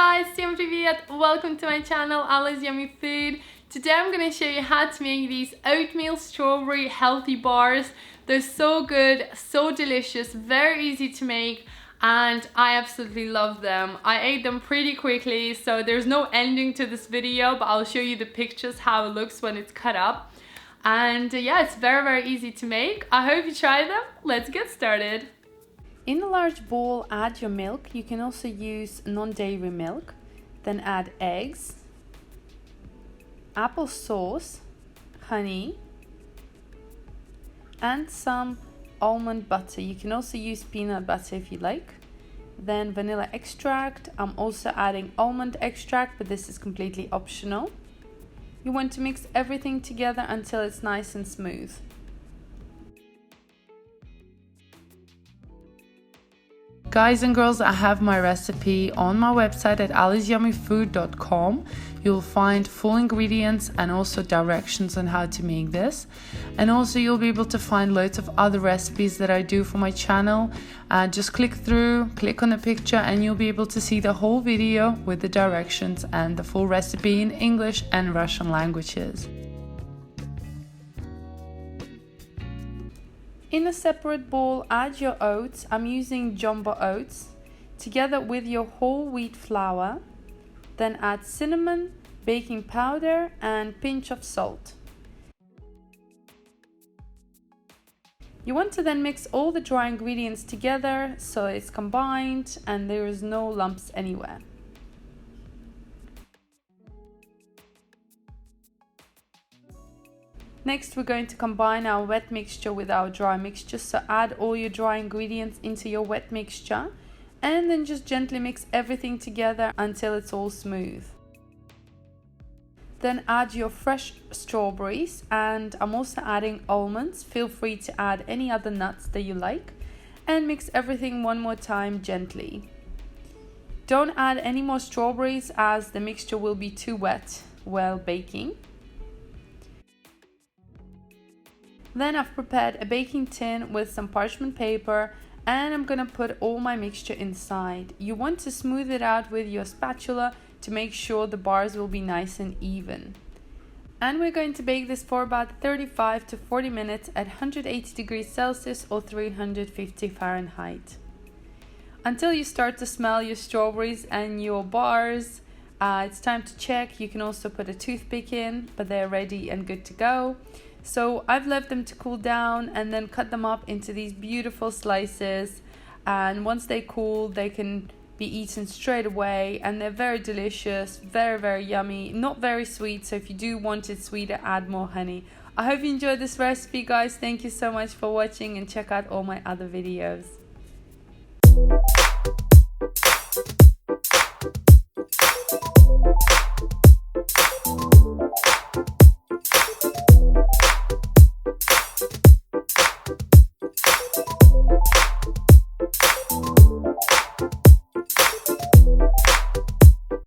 guys, всем привет! Welcome to my channel, Ali's Yummy Food. Today I'm going to show you how to make these oatmeal strawberry healthy bars. They're so good, so delicious, very easy to make, and I absolutely love them. I ate them pretty quickly, so there's no ending to this video, but I'll show you the pictures how it looks when it's cut up. And yeah, it's very easy to make. I hope you try them. Let's get started. In a large bowl, add your milk. You can also use non-dairy milk. Then add eggs, apple sauce, honey, and some almond butter. You can also use peanut butter if you like. Then vanilla extract. I'm also adding almond extract, but this is completely optional. You want to mix everything together until it's nice and smooth. Guys and girls, I have my recipe on my website at alisyummyfood.com. You'll find full ingredients and also directions on how to make this. And also you'll be able to find loads of other recipes that I do for my channel. Just click through, click on the picture, and you'll be able to see the whole video with the directions and the full recipe in English and Russian languages. In a separate bowl, add your oats. I'm using jumbo oats, together with your whole wheat flour. Then add cinnamon, baking powder, and pinch of salt. You want to then mix all the dry ingredients together so it's combined and there is no lumps anywhere. Next, we're going to combine our wet mixture with our dry mixture. So add all your dry ingredients into your wet mixture and then just gently mix everything together until it's all smooth. Then add your fresh strawberries, and I'm also adding almonds. Feel free to add any other nuts that you like, and mix everything one more time gently. Don't add any more strawberries as the mixture will be too wet while baking. Then I've prepared a baking tin with some parchment paper, and I'm gonna put all my mixture inside. You want to smooth it out with your spatula to make sure the bars will be nice and even. And we're going to bake this for about 35 to 40 minutes at 180 degrees Celsius or 350 Fahrenheit. Until you start to smell your strawberries and your bars. It's time to check. You can also put a toothpick in, but they're ready and good to go. So I've left them to cool down and then cut them up into these beautiful slices, and once they cool they can be eaten straight away, and they're very delicious, very yummy, not very sweet, so if you do want it sweeter, add more honey. I hope you enjoyed this recipe, guys. Thank you so much for watching, and check out all my other videos.